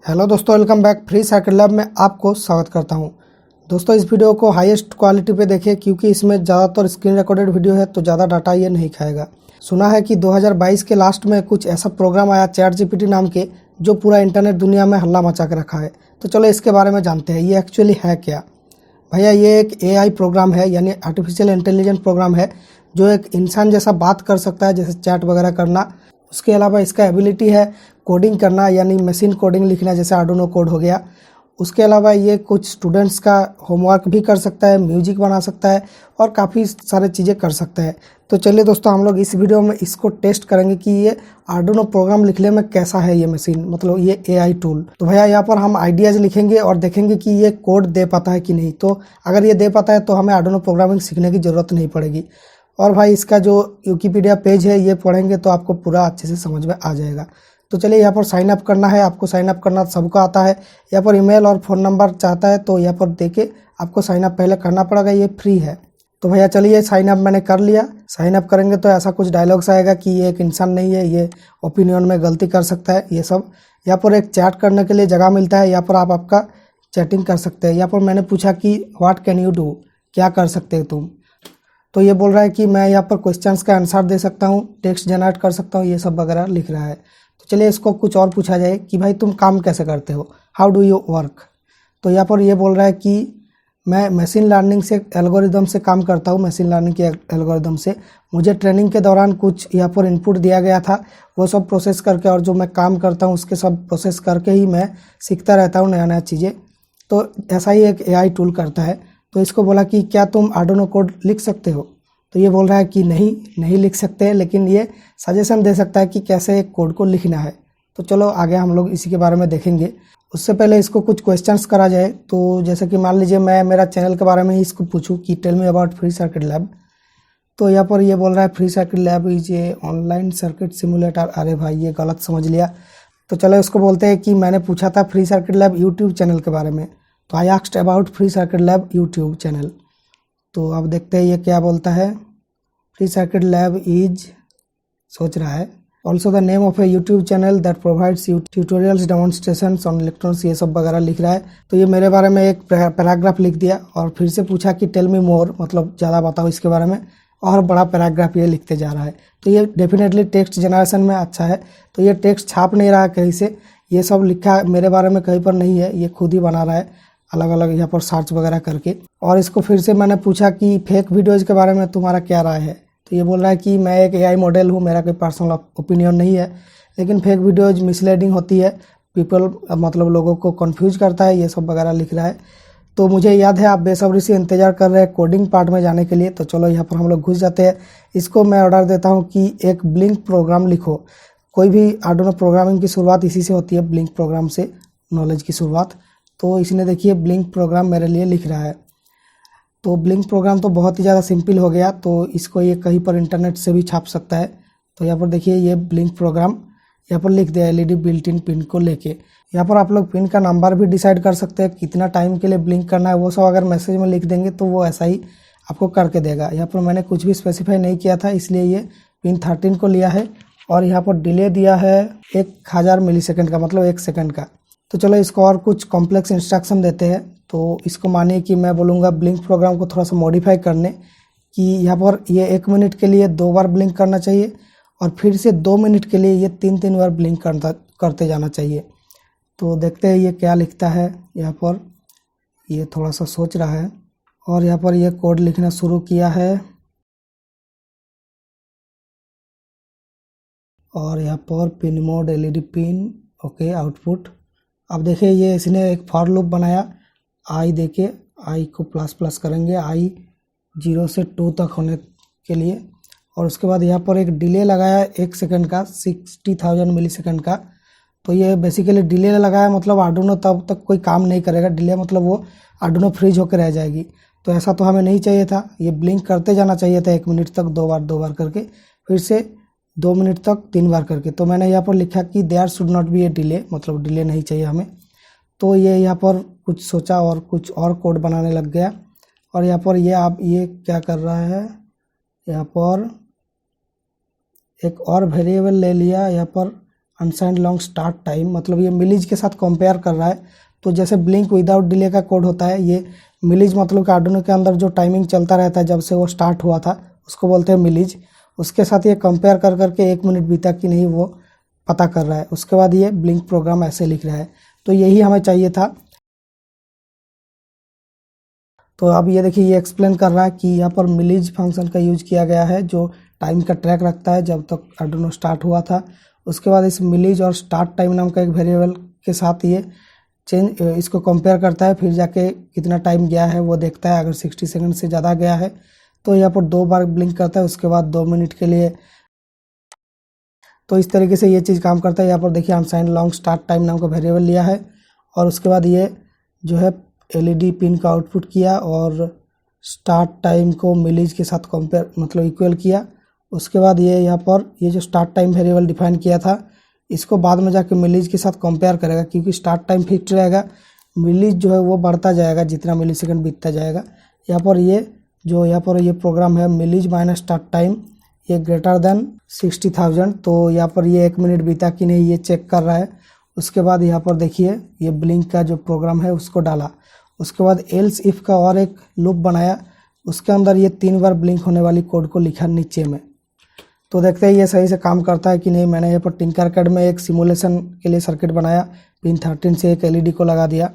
Hello दोस्तों, welcome back. Free circuit lab में आपको स्वागत करता हूं। दोस्तों, इस वीडियो को हाईएस्ट क्वालिटी पे देखें क्योंकि इसमें ज़्यादातर स्क्रीन रिकॉर्डेड वीडियो है तो ज़्यादा डाटा ये नहीं खाएगा। सुना है कि 2022 के लास्ट में कुछ ऐसा प्रोग्राम आया चैट जीपीटी नाम के, जो पूरा इंटरनेट दुनिया में हल्ला मचा के रखा है। तो चलो इसके बारे में जानते हैं, ये एक्चुअली है क्या। भैया, ये एक एआई प्रोग्राम है, यानी आर्टिफिशियल इंटेलिजेंस प्रोग्राम है, जो एक इंसान जैसा बात कर सकता है, जैसे चैट वगैरह करना। उसके अलावा इसका एबिलिटी है कोडिंग करना, यानी मशीन कोडिंग लिखना, जैसे आर्डुइनो कोड हो गया। उसके अलावा ये कुछ स्टूडेंट्स का होमवर्क भी कर सकता है, म्यूजिक बना सकता है और काफ़ी सारे चीज़ें कर सकता है। तो चलिए दोस्तों, हम लोग इस वीडियो में इसको टेस्ट करेंगे कि ये आर्डुइनो प्रोग्राम लिखने में कैसा है ये मशीन, मतलब ये एआई टूल। तो भैया, यहाँ पर हम आइडियाज़ लिखेंगे और देखेंगे कि ये कोड दे पाता है कि नहीं। तो अगर ये दे पाता है तो हमें आर्डुइनो प्रोग्रामिंग सीखने की ज़रूरत नहीं पड़ेगी। और भाई, इसका जो विकिपीडिया पेज है ये पढ़ेंगे तो आपको पूरा अच्छे से समझ में आ जाएगा। तो चलिए, यहाँ पर साइन अप करना है। आपको साइन अप करना सबको आता है। यहाँ पर ईमेल और फ़ोन नंबर चाहता है, तो यहाँ पर देके आपको साइन अप पहले करना पड़ेगा, ये फ्री है। तो भैया चलिए, साइन अप मैंने कर लिया। साइन अप करेंगे तो ऐसा कुछ डायलॉग्स आएगा कि ये एक इंसान नहीं है, ये ओपिनियन में गलती कर सकता है, ये सब। यहाँ पर एक चैट करने के लिए जगह मिलता है, यहाँ पर आप आपका चैटिंग कर सकते हैं। यहाँ पर मैंने पूछा कि व्हाट कैन यू डू, क्या कर सकते हो तुम। तो ये बोल रहा है कि मैं यहाँ पर क्वेश्चंस का आंसर दे सकता हूँ, टेक्स्ट जनरेट कर सकता हूँ, ये सब वगैरह लिख रहा है। तो चलिए इसको कुछ और पूछा जाए कि भाई तुम काम कैसे करते हो, हाउ डू यू वर्क। तो यहाँ पर ये बोल रहा है कि मैं मशीन लर्निंग से एल्गोरिदम से काम करता हूँ, मशीन लर्निंग के एल्गोरिदम से। मुझे ट्रेनिंग के दौरान कुछ यहाँ पर इनपुट दिया गया था, वो सब प्रोसेस करके, और जो मैं काम करता हूँ उसके सब प्रोसेस करके ही मैं सीखता रहता हूँ नया नया चीज़ें। तो ऐसा ही एक एआई टूल करता है। तो इसको बोला कि क्या तुम आर्डुइनो कोड लिख सकते हो। तो ये बोल रहा है कि नहीं लिख सकते, लेकिन ये सजेशन दे सकता है कि कैसे एक कोड को लिखना है। तो चलो आगे हम लोग इसी के बारे में देखेंगे। उससे पहले इसको कुछ क्वेश्चंस करा जाए। तो जैसे कि मान लीजिए मैं मेरा चैनल के बारे में ही इसको पूछूं कि tell me about free circuit lab. तो यहाँ पर ये बोल रहा है free circuit lab is a online circuit simulator. अरे भाई, ये गलत समझ लिया। तो चलो इसको बोलते हैं कि मैंने पूछा था free circuit lab YouTube channel के बारे में। तो I asked about free circuit lab YouTube channel. तो अब देखते हैं ये क्या बोलता है। फ्री सर्किट लैब इज, सोच रहा है, also the name of A YouTube channel that provides tutorials demonstrations on electronics, ये सब वगैरह लिख रहा है। तो ये मेरे बारे में एक पैराग्राफ लिख दिया और फिर से पूछा कि टेल मी मोर, मतलब ज़्यादा बताओ इसके बारे में, और बड़ा पैराग्राफ ये लिखते जा रहा है। तो ये डेफिनेटली टेक्स्ट जनरेशन में अच्छा है। तो ये टेक्स्ट छाप नहीं रहा है कहीं से, ये सब लिखा मेरे बारे में कहीं पर नहीं है, ये खुद ही बना रहा है अलग अलग यहाँ पर सर्च वगैरह करके। और इसको फिर से मैंने पूछा कि फेक वीडियोज़ के बारे में तुम्हारा क्या राय है। तो ये बोल रहा है कि मैं एक एआई मॉडल हूँ, मेरा कोई पर्सनल ओपिनियन नहीं है, लेकिन फेक वीडियोज मिसलीडिंग होती है, पीपल मतलब लोगों को कंफ्यूज करता है, ये सब वगैरह लिख रहा है। तो मुझे याद है आप बेसब्री से इंतज़ार कर रहे हैं कोडिंग पार्ट में जाने के लिए। तो चलो यहाँ पर हम लोग घुस जाते हैं। इसको मैं ऑर्डर देता हूँ कि एक ब्लिंक प्रोग्राम लिखो। कोई भी आर्डुइनो प्रोग्रामिंग की शुरुआत इसी से होती है, ब्लिंक प्रोग्राम से नॉलेज की शुरुआत। तो इसने देखिए ब्लिंक प्रोग्राम मेरे लिए लिख रहा है। तो ब्लिंक प्रोग्राम तो बहुत ही ज़्यादा सिंपल हो गया। तो इसको ये कहीं पर इंटरनेट से भी छाप सकता है। तो यहाँ पर देखिए ये ब्लिंक प्रोग्राम यहाँ पर लिख दिया एलईडी बिल्ट इन पिन को लेके। यहाँ पर आप लोग पिन का नंबर भी डिसाइड कर सकते हैं, कितना टाइम के लिए ब्लिंक करना है, वो सब अगर मैसेज में लिख देंगे तो वो ऐसा ही आपको करके देगा। यहाँ पर मैंने कुछ भी स्पेसिफाई नहीं किया था, इसलिए ये पिन 13 को लिया है। और यहाँ पर डिले दिया है 1000 मिलीसेकंड का, मतलब 1 सेकंड का। तो चलो इसको और कुछ कॉम्प्लेक्स इंस्ट्रक्शन देते हैं। तो इसको मानिए कि मैं बोलूँगा ब्लिंक प्रोग्राम को थोड़ा सा मॉडिफाई करने, कि यहाँ पर ये 1 मिनट के लिए 2 बार ब्लिंक करना चाहिए और फिर से 2 मिनट के लिए ये 3 बार ब्लिंक करते जाना चाहिए। तो देखते हैं ये क्या लिखता है। यहाँ पर ये थोड़ा सा सोच रहा है और यहाँ पर ये कोड लिखना शुरू किया है। और यहाँ पर pin mode LED pin, okay, output. अब देखिए ये इसने एक फॉर लूप बनाया, आई देके आई को प्लस प्लस करेंगे, आई 0 से 2 तक होने के लिए। और उसके बाद यहाँ पर एक डिले लगाया 1 सेकंड का, 60,000 मिलीसेकंड का। तो ये बेसिकली डिले लगाया, मतलब आर्डुइनो तब तक कोई काम नहीं करेगा। डिले मतलब वो आर्डुइनो फ्रीज होकर रह जाएगी। तो ऐसा तो हमें नहीं चाहिए था, ये ब्लिंक करते जाना चाहिए था 1 मिनट तक 2 बार करके, फिर से 2 मिनट तक 3 बार करके। तो मैंने यहाँ पर लिखा कि there should not be a delay, मतलब डिले नहीं चाहिए हमें। तो ये यहाँ पर कुछ सोचा और कुछ और कोड बनाने लग गया। और यहाँ पर ये क्या कर रहा है, यहाँ पर एक और वेरिएबल ले लिया, यहाँ पर अनसाइंड लॉन्ग स्टार्ट टाइम, मतलब ये मिलीज के साथ कंपेयर कर रहा है। तो जैसे ब्लिंक विदाउट डिले का कोड होता है, ये मिलीज मतलब कि आर्डिनो के अंदर जो टाइमिंग चलता रहता है जब से वो स्टार्ट हुआ था उसको बोलते हैं मिलीज। उसके साथ ये कंपेयर कर करके 1 मिनट बीता कि नहीं वो पता कर रहा है। उसके बाद ये ब्लिंक प्रोग्राम ऐसे लिख रहा है। तो यही हमें चाहिए था। तो अब ये देखिए ये एक्सप्लेन कर रहा है कि यहाँ पर मिलीज फंक्शन का यूज किया गया है जो टाइम का ट्रैक रखता है जब तक आर्डिनो स्टार्ट हुआ था। उसके बाद इस मिलीज और स्टार्ट टाइम नाम का एक वेरिएबल के साथ ये इसको कंपेयर करता है, फिर जाके कितना टाइम गया है वो देखता है। अगर 60 सेकंड से ज़्यादा गया है तो यहाँ पर 2 बार ब्लिंक करता है, उसके बाद 2 मिनट के लिए। तो इस तरीके से ये चीज़ काम करता है। यहाँ पर देखिए अनसाइंड लॉन्ग स्टार्ट टाइम नाम का वेरिएबल लिया है और उसके बाद ये जो है एलईडी पिन का आउटपुट किया और स्टार्ट टाइम को मिलीज के साथ कंपेयर मतलब इक्वल किया। उसके बाद ये यहाँ पर ये जो स्टार्ट टाइम वेरिएबल डिफाइन किया था इसको बाद में जाके मिलीज के साथ कंपेयर करेगा, क्योंकि स्टार्ट टाइम फिक्स रहेगा, मिलीज जो है वो बढ़ता जाएगा जितना मिली सेकेंड बीतता जाएगा। यहाँ पर ये प्रोग्राम है मिलीज माइनस स्टार्ट टाइम, ये ग्रेटर देन 60,000। तो यहाँ पर ये 1 मिनट बीता कि नहीं ये चेक कर रहा है। उसके बाद यहाँ पर देखिए ये ब्लिंक का जो प्रोग्राम है उसको डाला। उसके बाद एल्स इफ का और एक लूप बनाया, उसके अंदर ये 3 बार ब्लिंक होने वाली कोड को लिखा नीचे में। तो देखते हैं ये सही से काम करता है कि नहीं। मैंने यहाँ पर टिंकरकैड में एक सिमुलेशन के लिए सर्किट बनाया, पिन 13 से एक एलईडी को लगा दिया।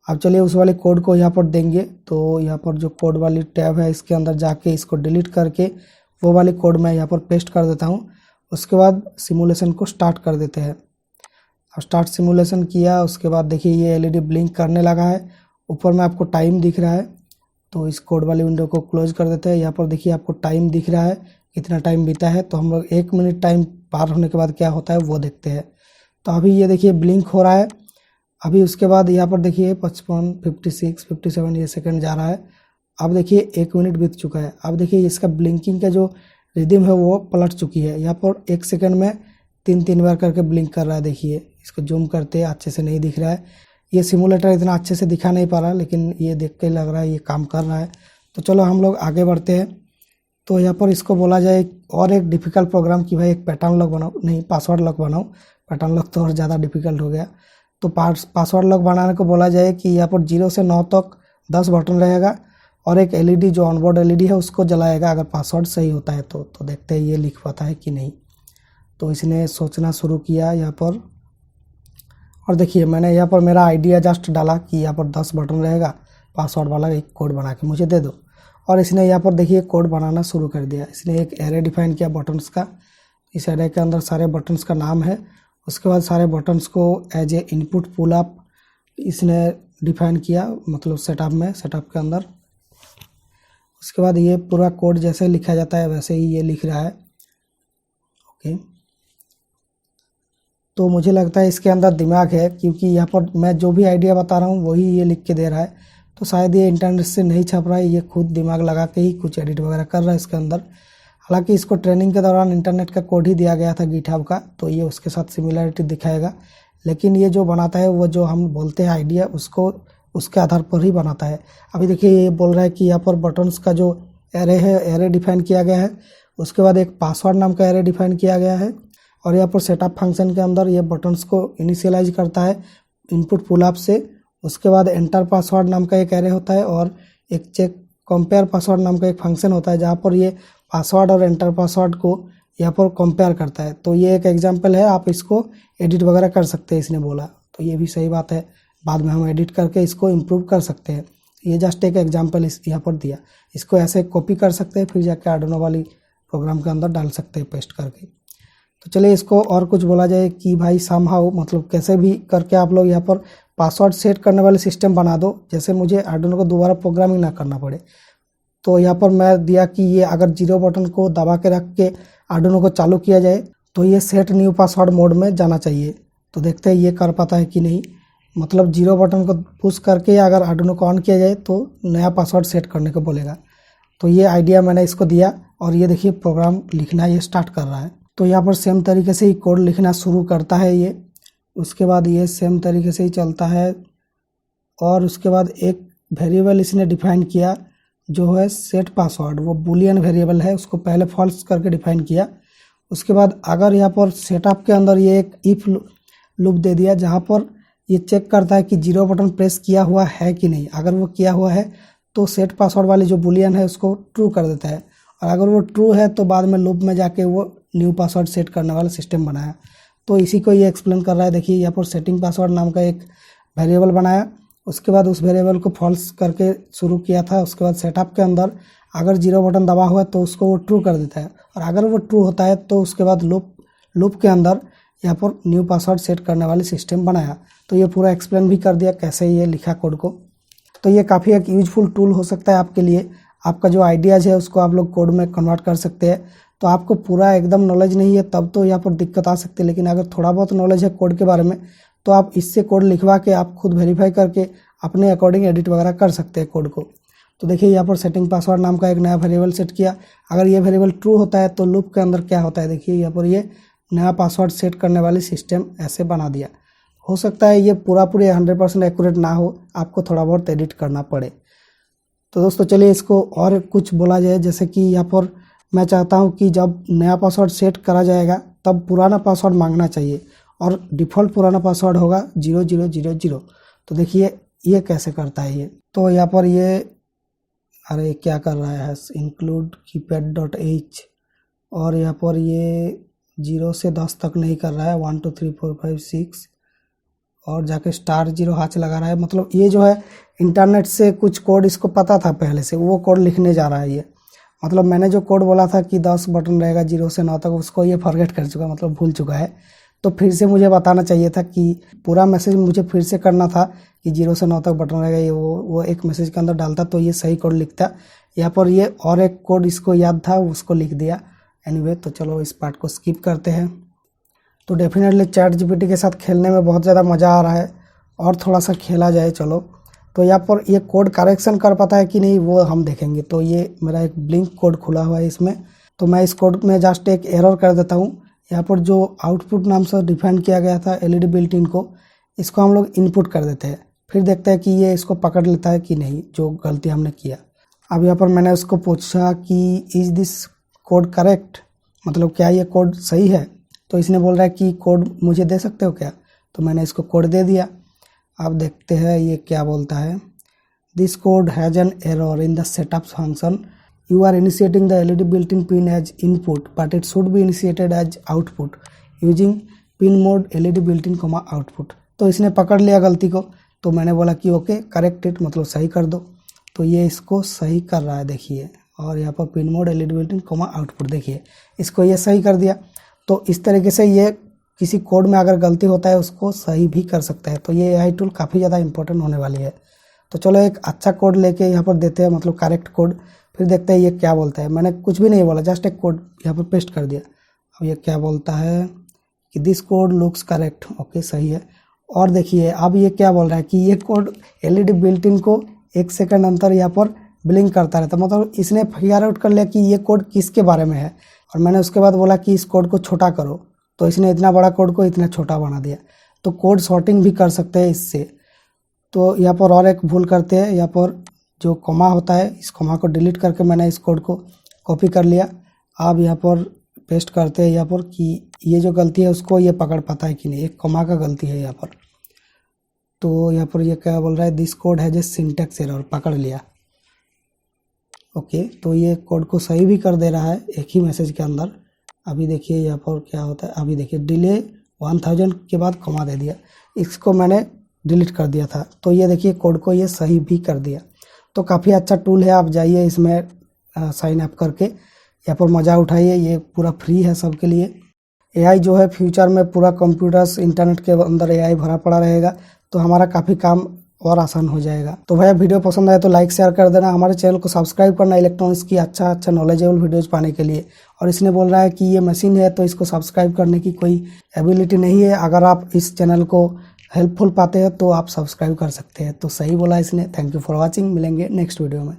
अब चलिए उस वाले कोड को यहाँ पर देंगे। तो यहाँ पर जो कोड वाली टैब है इसके अंदर जाके इसको डिलीट करके वो वाली कोड मैं यहाँ पर पेस्ट कर देता हूँ। उसके बाद सिमुलेशन को स्टार्ट कर देते हैं। अब स्टार्ट सिमुलेशन किया, उसके बाद देखिए ये एलईडी ब्लिंक करने लगा है, ऊपर में आपको टाइम दिख रहा है। तो इस कोड वाली विंडो को क्लोज कर देते हैं। यहाँ पर देखिए आपको टाइम दिख रहा है कितना टाइम बीता है। तो हम लोग 1 मिनट टाइम पार होने के बाद क्या होता है वो देखते हैं। तो अभी ये देखिए ब्लिंक हो रहा है। अभी उसके बाद यहाँ पर देखिए 55, 56, 57 ये सेकंड जा रहा है। अब देखिए 1 मिनट बीत चुका है। अब देखिए इसका ब्लिंकिंग का जो रिदम है वो पलट चुकी है। यहाँ पर 1 सेकंड में 3 बार करके ब्लिंक कर रहा है। देखिए इसको जूम करते अच्छे से नहीं दिख रहा है, ये सिमुलेटर इतना अच्छे से दिखा नहीं पा रहा, लेकिन ये देख के लग रहा है ये काम कर रहा है। तो चलो हम लोग आगे बढ़ते हैं। तो यहाँ पर इसको बोला जाए और एक डिफ़िकल्ट प्रोग्राम कि भाई एक पैटर्न लॉक बनाओ, नहीं पासवर्ड लॉक बनाओ। पैटर्न लॉक तो और ज़्यादा डिफ़िकल्ट हो गया। तो पासवर्ड लॉक बनाने को बोला जाए कि यहाँ पर 0 से 9 तक 10 बटन रहेगा और एक एलईडी जो ऑनबोर्ड एलईडी है उसको जलाएगा अगर पासवर्ड सही होता है। तो देखते हैं ये लिख पाता है कि नहीं। तो इसने सोचना शुरू किया यहाँ पर, और देखिए मैंने यहाँ पर मेरा आइडिया जस्ट डाला कि यहाँ पर 10 बटन रहेगा, पासवर्ड वाला एक कोड बना के मुझे दे दो। और इसने यहाँ पर देखिए कोड बनाना शुरू कर दिया। इसने एक एरे डिफाइन किया बटन्स का। इस एरे के अंदर सारे बटन्स का नाम है। उसके बाद सारे बटन्स को as a input pull up इसने डिफाइन किया, मतलब सेटअप के अंदर। उसके बाद ये पूरा कोड जैसे लिखा जाता है वैसे ही ये लिख रहा है। ओके, तो मुझे लगता है इसके अंदर दिमाग है, क्योंकि यहाँ पर मैं जो भी आइडिया बता रहा हूँ वही ये लिख के दे रहा है। तो शायद ये इंटरनेट से नहीं छप रहा है, ये खुद दिमाग लगा के ही कुछ एडिट वगैरह कर रहा है इसके अंदर। हालांकि इसको ट्रेनिंग के दौरान इंटरनेट का कोड ही दिया गया था गिटहब का, तो ये उसके साथ सिमिलरिटी दिखाएगा। लेकिन ये जो बनाता है वो जो हम बोलते हैं आइडिया उसको उसके आधार पर ही बनाता है। अभी देखिए ये बोल रहा है कि यहाँ पर बटन्स का जो एरे है एरे डिफाइन किया गया है। उसके बाद एक पासवर्ड नाम का एरे डिफाइन किया गया है और यहाँ पर सेटअप फंक्शन के अंदर ये बटन्स को इनिशियलाइज करता है इनपुट पुल अप से। उसके बाद एंटर पासवर्ड नाम का एक एरे होता है और एक चेक कंपेयर पासवर्ड नाम का एक फंक्शन होता है जहाँ पर ये पासवर्ड और एंटर पासवर्ड को यहाँ पर कंपेयर करता है। तो ये एक एग्जांपल है, आप इसको एडिट वगैरह कर सकते हैं इसने बोला। तो ये भी सही बात है, बाद में हम एडिट करके इसको इम्प्रूव कर सकते हैं। ये जस्ट एक एग्जांपल इस यहाँ पर दिया, इसको ऐसे कॉपी कर सकते हैं फिर जाके आर्डिनो वाली प्रोग्राम के अंदर डाल सकते हैं पेस्ट करके। तो चलिए इसको और कुछ बोला जाए कि भाई समहाउ मतलब कैसे भी करके आप लोग यहाँ पर पासवर्ड सेट करने वाले सिस्टम बना दो, जैसे मुझे आर्डिनो को दोबारा प्रोग्रामिंग ना करना पड़े। तो यहाँ पर मैं दिया कि ये अगर 0 बटन को दबा के रख के आर्डिनो को चालू किया जाए तो ये सेट न्यू पासवर्ड मोड में जाना चाहिए। तो देखते हैं ये कर पाता है कि नहीं। मतलब 0 बटन को पुश करके अगर आर्डिनो को ऑन किया जाए तो नया पासवर्ड सेट करने को बोलेगा। तो ये आइडिया मैंने इसको दिया और ये देखिए प्रोग्राम लिखना ये स्टार्ट कर रहा है। तो यहाँ पर सेम तरीके से ही कोड लिखना शुरू करता है ये। उसके बाद ये सेम तरीके से ही चलता है और उसके बाद एक वेरिएबल इसने डिफाइन किया जो है सेट पासवर्ड, वो बुलियन वेरिएबल है, उसको पहले फॉल्स करके डिफाइन किया। उसके बाद अगर यहाँ पर सेटअप के अंदर ये एक इफ लूप दे दिया जहाँ पर ये चेक करता है कि 0 बटन प्रेस किया हुआ है कि नहीं। अगर वो किया हुआ है तो सेट पासवर्ड वाली जो बुलियन है उसको ट्रू कर देता है, और अगर वो ट्रू है तो बाद में लूप में जाके वो न्यू पासवर्ड सेट करने वाला सिस्टम बनाया। तो इसी को ये एक्सप्लेन कर रहा है। देखिए यहाँ पर सेटिंग पासवर्ड नाम का एक वेरिएबल बनाया, उसके बाद उस वेरिएबल को फॉल्स करके शुरू किया था। उसके बाद सेटअप के अंदर अगर 0 बटन दबा हुआ है तो उसको वो ट्रू कर देता है, और अगर वो ट्रू होता है तो उसके बाद लूप के अंदर यहाँ पर न्यू पासवर्ड सेट करने वाली सिस्टम बनाया। तो ये पूरा एक्सप्लेन भी कर दिया कैसे ये लिखा कोड को। तो ये काफ़ी एक यूजफुल टूल हो सकता है आपके लिए। आपका जो आइडियाज़ है उसको आप लोग कोड में कन्वर्ट कर सकते हैं। तो आपको पूरा एकदम नॉलेज नहीं है तब तो यहाँ पर दिक्कत आ सकती है, लेकिन अगर थोड़ा बहुत नॉलेज है कोड के बारे में तो आप इससे कोड लिखवा के आप खुद वेरीफाई करके अपने अकॉर्डिंग एडिट वगैरह कर सकते हैं कोड को। तो देखिए यहाँ पर सेटिंग पासवर्ड नाम का एक नया वेरिएबल सेट किया। अगर ये वेरिएबल ट्रू होता है तो लूप के अंदर क्या होता है, देखिए यहाँ पर ये नया पासवर्ड सेट करने वाली सिस्टम ऐसे बना दिया। हो सकता है ये पूरी 100% एक्यूरेट ना हो, आपको थोड़ा बहुत एडिट करना पड़े। तो दोस्तों चलिए इसको और कुछ बोला जाए, जैसे कि यहाँ पर मैं चाहता हूँ कि जब नया पासवर्ड सेट करा जाएगा तब पुराना पासवर्ड मांगना चाहिए, और डिफ़ॉल्ट पुराना पासवर्ड होगा 0000। तो देखिए ये कैसे करता है ये। तो यहाँ पर ये अरे क्या कर रहा है, include keypad.h, और यहाँ पर ये 0 से 10 तक नहीं कर रहा है, 1 2 3 4 5 6, और जाके *0 हाथ लगा रहा है। मतलब ये जो है इंटरनेट से कुछ कोड इसको पता था पहले से, वो कोड लिखने जा रहा है ये। मतलब मैंने जो कोड बोला था कि 10 बटन रहेगा 0 से 9 तक, उसको ये फॉरगेट कर चुका, मतलब भूल चुका है। तो फिर से मुझे बताना चाहिए था कि पूरा मैसेज मुझे फिर से करना था कि 0 से 9 तक बटन रहेगा, ये वो एक मैसेज के अंदर डालता तो ये सही कोड लिखता। यहाँ पर ये और एक कोड इसको याद था, उसको लिख दिया। एनीवे तो चलो इस पार्ट को स्किप करते हैं। तो डेफिनेटली ChatGPT के साथ खेलने में बहुत ज़्यादा मज़ा आ रहा है, और थोड़ा सा खेला जाए चलो। तो यहाँ पर ये कोड करेक्शन कर पाता है कि नहीं वो हम देखेंगे। तो ये मेरा एक ब्लिंक कोड खुला हुआ है इसमें, तो मैं इस कोड में जस्ट एक एरर कर देता हूँ। यहाँ पर जो आउटपुट नाम से डिफाइन किया गया था LED बिल्ट इन को, इसको हम लोग इनपुट कर देते हैं, फिर देखते हैं कि ये इसको पकड़ लेता है कि नहीं जो गलती हमने किया। अब यहाँ पर मैंने उसको पूछा कि इज़ दिस कोड करेक्ट, मतलब क्या ये कोड सही है। तो इसने बोल रहा है कि कोड मुझे दे सकते हो क्या। तो मैंने इसको कोड दे दिया। अब देखते हैं ये क्या बोलता है। This code has an error in the setup function, you are initiating the LED built in pin as input but it should be initiated as output using pin mode LED built in comma output. तो इसने पकड़ लिया गलती को, तो मैंने बोला कि ओके करेक्ट इट, मतलब सही कर दो। तो ये इसको सही कर रहा है देखिए, और यहाँ पर pin mode LED built in comma output, देखिए इसको ये सही कर दिया। तो इस तरीके से ये किसी कोड में अगर गलती होता है उसको सही भी कर सकता है। तो ये AI टूल काफ़ी ज़्यादा इंपॉर्टेंट होने वाली है। तो चलो एक अच्छा कोड लेके यहाँ पर देते हैं, मतलब करेक्ट कोड, फिर देखते हैं ये क्या बोलता है। मैंने कुछ भी नहीं बोला, जस्ट एक कोड यहाँ पर पेस्ट कर दिया। अब ये क्या बोलता है कि this code looks correct, okay सही है। और देखिए अब ये क्या बोल रहा है कि ये कोड LED बिल्ट इन को 1 सेकंड अंतर यहाँ पर ब्लिंक करता रहता, मतलब इसने फिगर आउट कर लिया कि ये कोड किसके बारे में है। और मैंने उसके बाद बोला कि इस कोड को छोटा करो, तो इसने इतना बड़ा कोड को इतना छोटा बना दिया। तो कोड सॉर्टिंग भी कर सकते हैं इससे। तो यहाँ पर और एक भूल करते हैं, यहाँ पर जो कॉमा होता है इस कॉमा को डिलीट करके मैंने इस कोड को कॉपी कर लिया। अब यहाँ पर पेस्ट करते हैं यहाँ पर कि ये जो गलती है उसको ये पकड़ पाता है कि नहीं, एक कॉमा का गलती है यहाँ पर। तो यहाँ पर ये क्या बोल रहा है, this code has a syntax error, पकड़ लिया ओके। तो ये कोड को सही भी कर दे रहा है एक ही मैसेज के अंदर। अभी देखिए यहाँ पर क्या होता है, अभी देखिए डिले 1000 के बाद कॉमा दे दिया, इसको मैंने डिलीट कर दिया था। तो ये देखिए कोड को ये सही भी कर दिया। तो काफ़ी अच्छा टूल है, आप जाइए इसमें साइन अप करके यहाँ पर मज़ा उठाइए। ये पूरा फ्री है सबके लिए। AI जो है फ्यूचर में पूरा कंप्यूटर्स इंटरनेट के अंदर AI भरा पड़ा रहेगा, तो हमारा काफ़ी काम और आसान हो जाएगा। तो भैया वीडियो पसंद आए तो लाइक शेयर कर देना, हमारे चैनल को सब्सक्राइब करना इलेक्ट्रॉनिक्स की अच्छा नॉलेजेबल वीडियोज़ पाने के लिए। और इसने बोल रहा है कि ये मशीन है तो इसको सब्सक्राइब करने की कोई एबिलिटी नहीं है। अगर आप इस चैनल को हेल्पफुल पाते हैं तो आप सब्सक्राइब कर सकते हैं। तो सही बोला इसने। थैंक यू फॉर वॉचिंग, मिलेंगे नेक्स्ट वीडियो में।